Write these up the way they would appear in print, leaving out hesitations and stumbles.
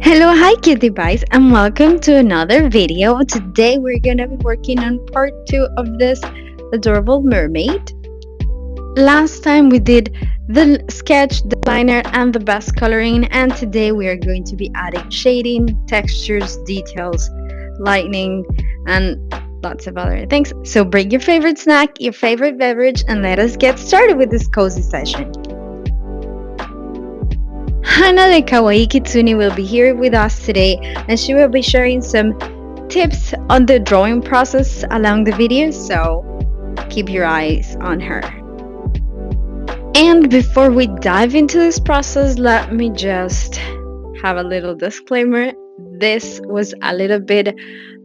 Hello, hi cutie pies, and welcome to another video. Today we're gonna be working on part 2 of this adorable mermaid. Last time we did the sketch, the liner, and the best coloring, and today we are going to be adding shading, textures, details, lightning, and lots of other things. So bring your favorite snack, your favorite beverage, and let us get started with this cozy session. Hana the Kawaii Kitsune will be here with us today, and she will be sharing some tips on the drawing process along the video, so keep your eyes on her. And before we dive into this process, let me just have a little disclaimer. This was a little bit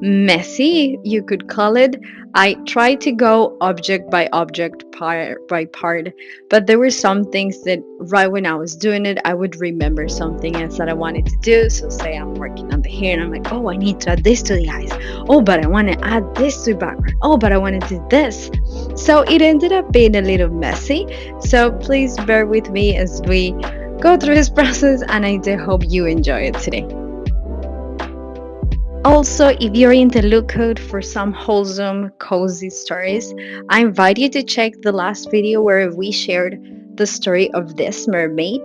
messy, you could call it. I tried to go object by object, part by part, but there were some things that right when I was doing it, I would remember something else that I wanted to do. So, say I'm working on the hair and I'm like, oh, I need to add this to the eyes. Oh, but I want to add this to the background. Oh, but I want to do this. So, it ended up being a little messy. So, please bear with me as we go through this process, and I do hope you enjoy it today. Also, if you're in the lookout for some wholesome, cozy stories, I invite you to check the last video where we shared the story of this mermaid.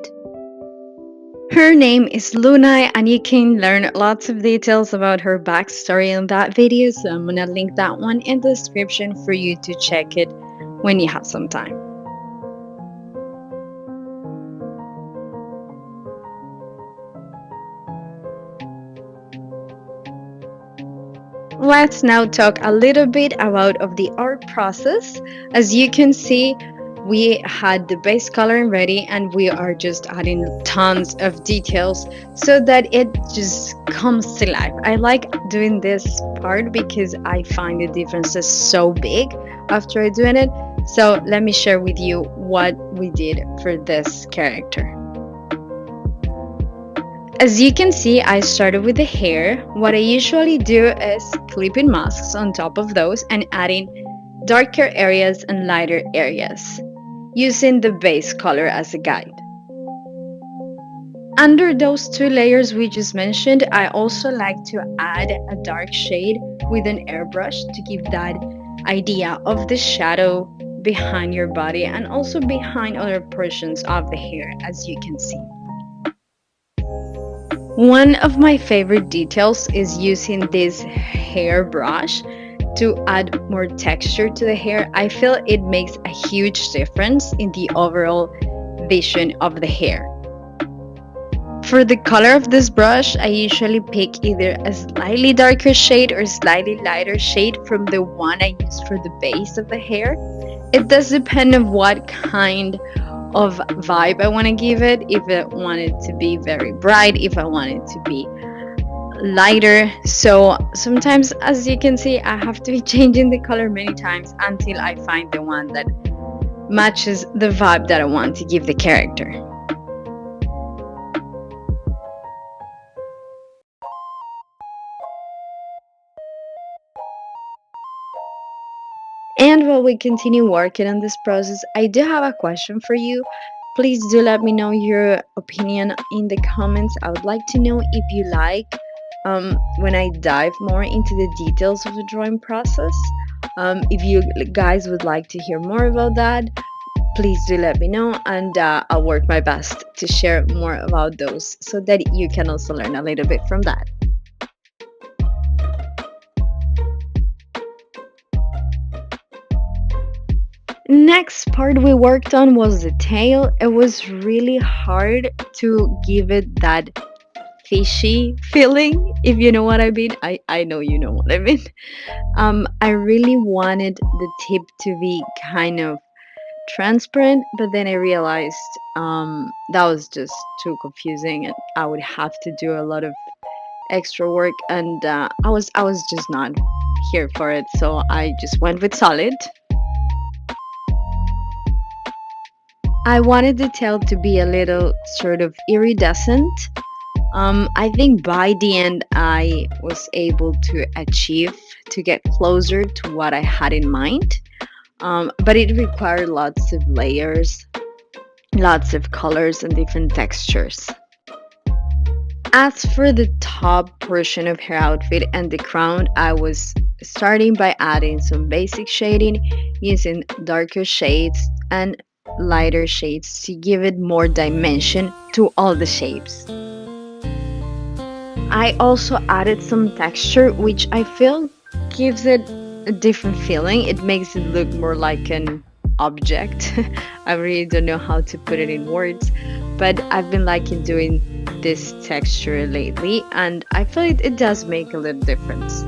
Her name is Luna, and you can learn lots of details about her backstory in that video, so I'm gonna link that one in the description for you to check it when you have some time. Let's now talk a little bit about of the art process. As you can see, we had the base coloring ready and we are just adding tons of details so that it just comes to life. I like doing this part because I find the differences so big after doing it. So let me share with you what we did for this character. As you can see, I started with the hair. What I usually do is clipping masks on top of those and adding darker areas and lighter areas, using the base color as a guide. Under those two layers we just mentioned, I also like to add a dark shade with an airbrush to give that idea of the shadow behind your body and also behind other portions of the hair, as you can see. One of my favorite details is using this hair brush to add more texture to the hair. I feel it makes a huge difference in the overall vision of the hair. For the color of this brush, I usually pick either a slightly darker shade or slightly lighter shade from the one I use for the base of the hair. It does depend on what kind of vibe I want to give it, if I want it to be very bright, if I want it to be lighter. So sometimes, as you can see, I have to be changing the color many times until I find the one that matches the vibe that I want to give the character. And while we continue working on this process, I do have a question for you. Please do let me know your opinion in the comments. I would like to know if you like when I dive more into the details of the drawing process. If you guys would like to hear more about that, please do let me know, and I'll work my best to share more about those so that you can also learn a little bit from that. Next part we worked on was the tail. It was really hard to give it that fishy feeling, if you know what I mean. I know you know what I mean. I really wanted the tip to be kind of transparent, but then I realized that was just too confusing and I would have to do a lot of extra work, and I was just not here for it, so I just went with solid. I wanted the tail to be a little sort of iridescent. I think by the end I was able to achieve to get closer to what I had in mind. But it required lots of layers, lots of colors, and different textures. As for the top portion of her outfit and the crown, I was starting by adding some basic shading using darker shades and lighter shades to give it more dimension to all the shapes. I also added some texture, which I feel gives it a different feeling. It makes it look more like an object. I really don't know how to put it in words, but I've been liking doing this texture lately, and I feel it does make a little difference.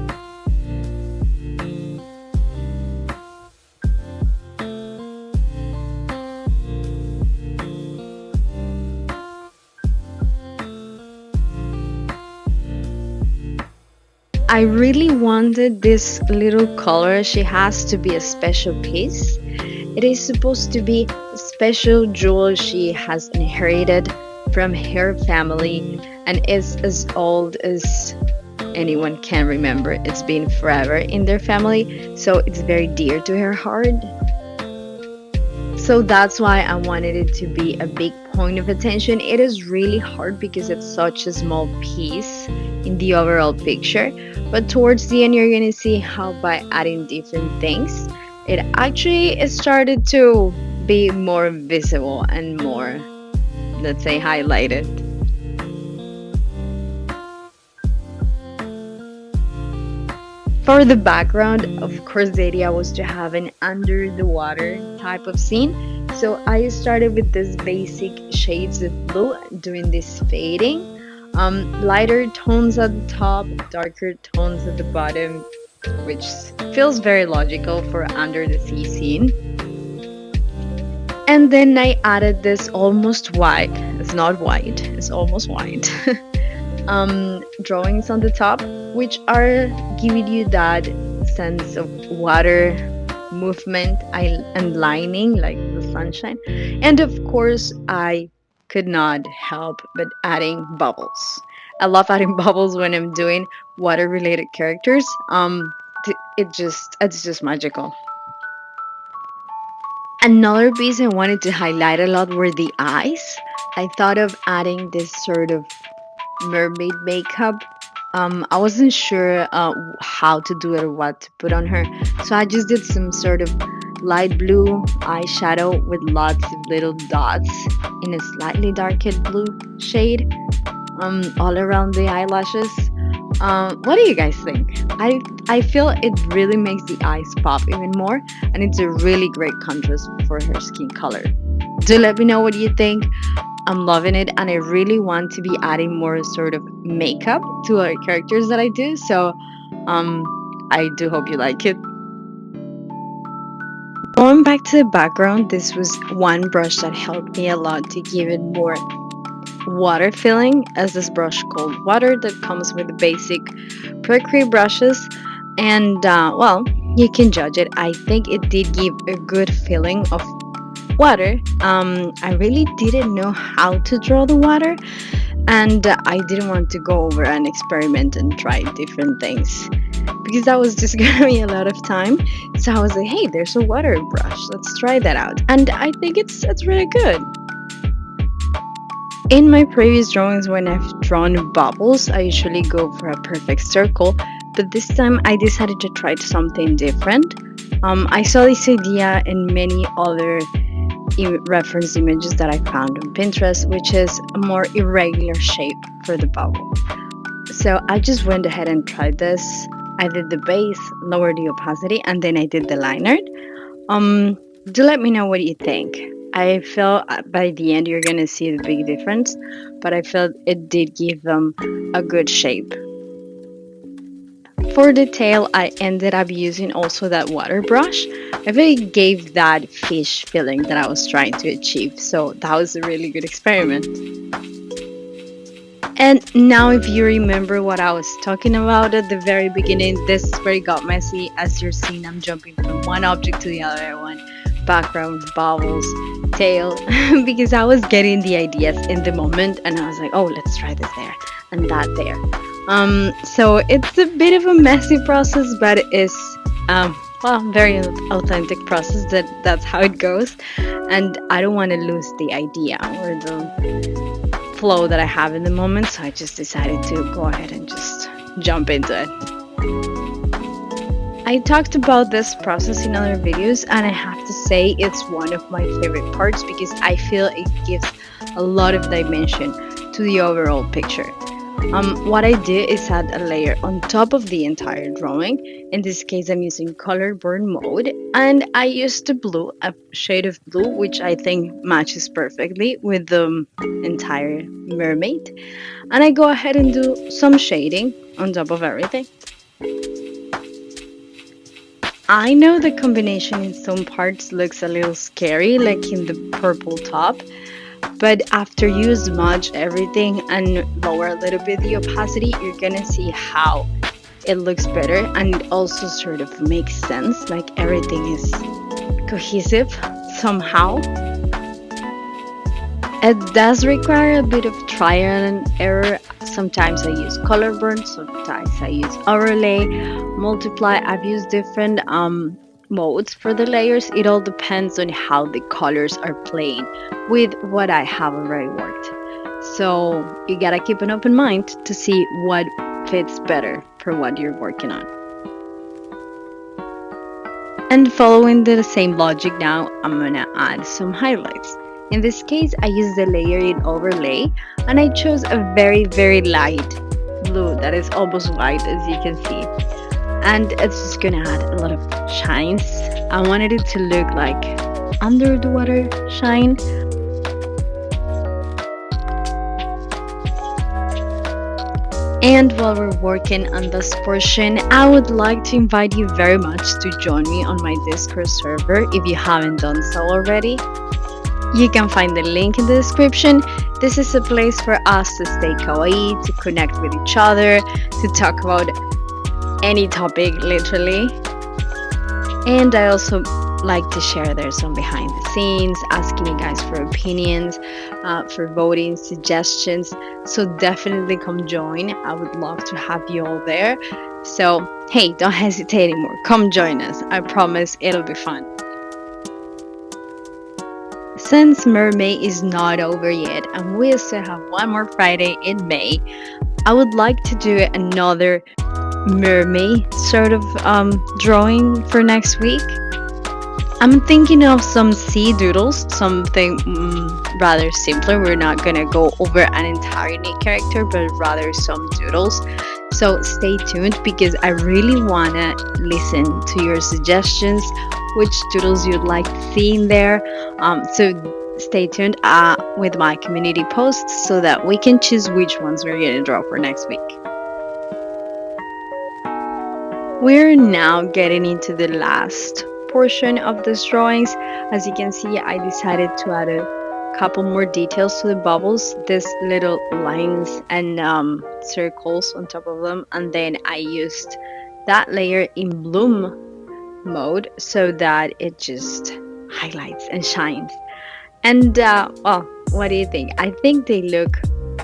I really wanted this little color she has to be a special piece. It is supposed to be a special jewel she has inherited from her family and is as old as anyone can remember. It's been forever in their family, so it's very dear to her heart. So that's why I wanted it to be a big point of attention. It is really hard because it's such a small piece in the overall picture, but towards the end, you're gonna see how by adding different things, it actually started to be more visible and more, let's say, highlighted. For the background, of course, the idea was to have an under the water type of scene. So I started with this basic shades of blue, doing this fading, lighter tones at the top, darker tones at the bottom, which feels very logical for under the sea scene. And then I added this almost white, it's not white, it's almost white, drawings on the top, which are giving you that sense of water movement and lining like the sunshine. And of course, I could not help but adding bubbles. I love adding bubbles when I'm doing water related characters. It's just magical. Another piece I wanted to highlight a lot were the eyes. I thought of adding this sort of mermaid makeup. I wasn't sure how to do it or what to put on her, so I just did some sort of light blue eyeshadow with lots of little dots in a slightly darker blue shade all around the eyelashes. What do you guys think? I feel it really makes the eyes pop even more, and it's a really great contrast for her skin color. Do let me know what you think. I'm loving it, and I really want to be adding more sort of makeup to our characters that I do. So, um, I do hope you like it. Going back to the background, this was one brush that helped me a lot to give it more water feeling, as this brush called Water that comes with the basic Procreate brushes. And well, you can judge it. I think it did give a good feeling of water. I really didn't know how to draw the water, and I didn't want to go over and experiment and try different things because that was just gonna be a lot of time. So I was like, hey, there's a water brush, let's try that out, and I think it's really good. In my previous drawings, when I've drawn bubbles, I usually go for a perfect circle, but this time I decided to try something different. I saw this idea in many other reference images that I found on Pinterest, which is a more irregular shape for the bubble. So I just went ahead and tried this. I did the base, lowered the opacity, and then I did the liner. Do let me know what you think. I feel by the end you're gonna see the big difference, but I felt it did give them a good shape. For the tail, I ended up using also that water brush. I really gave that fish feeling that I was trying to achieve, so that was a really good experiment. And now, if you remember what I was talking about at the very beginning, this is where it got messy. As you're seeing, I'm jumping from one object to the other one, background, bubbles, tail, because I was getting the ideas in the moment, and I was like, oh, let's try this there and that there. So it's a bit of a messy process, but it's well, very authentic process. That's how it goes, and I don't want to lose the idea or the flow that I have in the moment, so I just decided to go ahead and just jump into it. I talked about this process in other videos, and I have to say it's one of my favorite parts because I feel it gives a lot of dimension to the overall picture. What I do is add a layer on top of the entire drawing. In this case, I'm using color burn mode, and I used the blue, a shade of blue, which I think matches perfectly with the entire mermaid. And I go ahead and do some shading on top of everything. I know the combination in some parts looks a little scary, like in the purple top, but after you smudge everything and lower a little bit the opacity, you're gonna see how it looks better, and it also sort of makes sense, like everything is cohesive somehow. It does require a bit of trial and error. Sometimes I use color burn, sometimes I use overlay, multiply. I've used different modes for the layers. It all depends on how the colors are playing with what I have already worked. So you gotta keep an open mind to see what fits better for what you're working on. And following the same logic now, I'm gonna add some highlights. In this case, I use the layer in overlay, and I chose a very light blue that is almost white, as you can see. And it's just gonna add a lot of shines. I wanted it to look like under the water shine. And while we're working on this portion, I would like to invite you very much to join me on my Discord server if you haven't done so already. You can find the link in the description. This is a place for us to stay kawaii, to connect with each other, to talk about any topic, literally. And I also like to share there some behind the scenes, asking you guys for opinions, for voting, suggestions. So definitely come join. I would love to have you all there. So hey, don't hesitate anymore. Come join us. I promise it'll be fun. Since Mermay is not over yet and we still have one more Friday in May, I would like to do another Mermay sort of drawing for next week. I'm thinking of some sea doodles, something rather simpler. We're not gonna go over an entire new character, but rather some doodles. So stay tuned because I really wanna listen to your suggestions, which doodles you'd like to see in there. So stay tuned with my community posts so that we can choose which ones we're gonna draw for next week. We're now getting into the last portion of these drawings. As you can see, I decided to add a couple more details to the bubbles, these little lines and circles on top of them, and then I used that layer in bloom mode so that it just highlights and shines. And well, what do you think? I think they look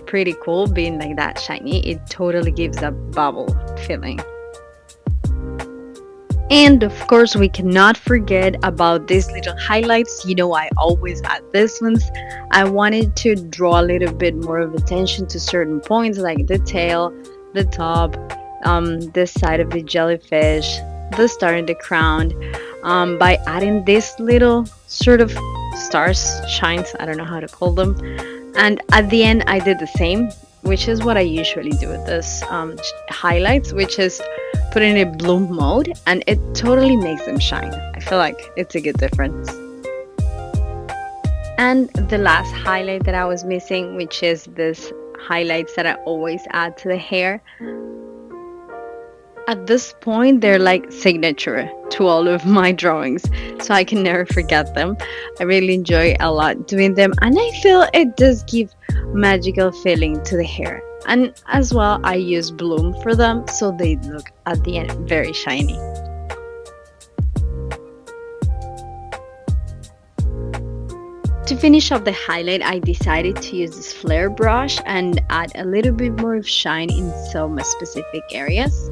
pretty cool being like that shiny. It totally gives a bubble feeling. And of course, we cannot forget about these little highlights. You know, I always add these ones. I wanted to draw a little bit more of attention to certain points like the tail, the top, this side of the jellyfish, the star in the crown, by adding these little sort of stars, shines, I don't know how to call them. And at the end, I did the same, which is what I usually do with this highlights, which is put in a bloom mode, and it totally makes them shine. I feel like it's a good difference. And the last highlight that I was missing, which is this highlights that I always add to the hair. At this point, they're like signature to all of my drawings, so I can never forget them. I really enjoy a lot doing them, and I feel it does give magical feeling to the hair. And as well, I use bloom for them, so they look at the end very shiny. To finish off the highlight, I decided to use this flare brush and add a little bit more of shine in some specific areas.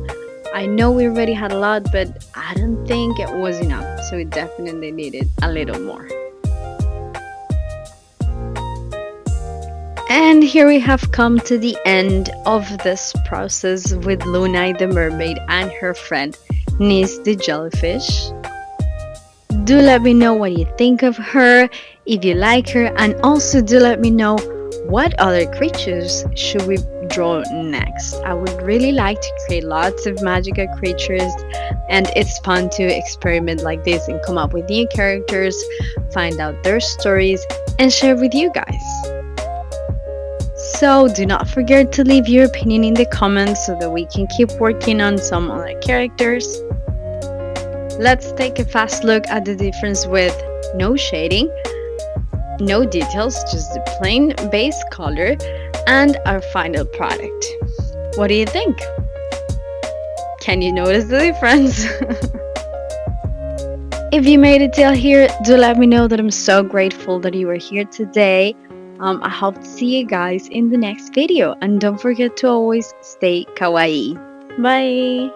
I know we already had a lot, but I don't think it was enough, so it definitely needed a little more. And here we have come to the end of this process with Luna the mermaid and her friend Nis the jellyfish. Do let me know what you think of her, if you like her, and also do let me know what other creatures should we draw next. I would really like to create lots of magical creatures, and it's fun to experiment like this and come up with new characters, find out their stories, and share with you guys. So do not forget to leave your opinion in the comments so that we can keep working on some other characters. Let's take a fast look at the difference with no shading, no details, just the plain base color, and our final product. What do you think? Can you notice the difference? If you made it till here, do let me know that I'm so grateful that you were here today. I hope to see you guys in the next video, and don't forget to always stay kawaii. Bye!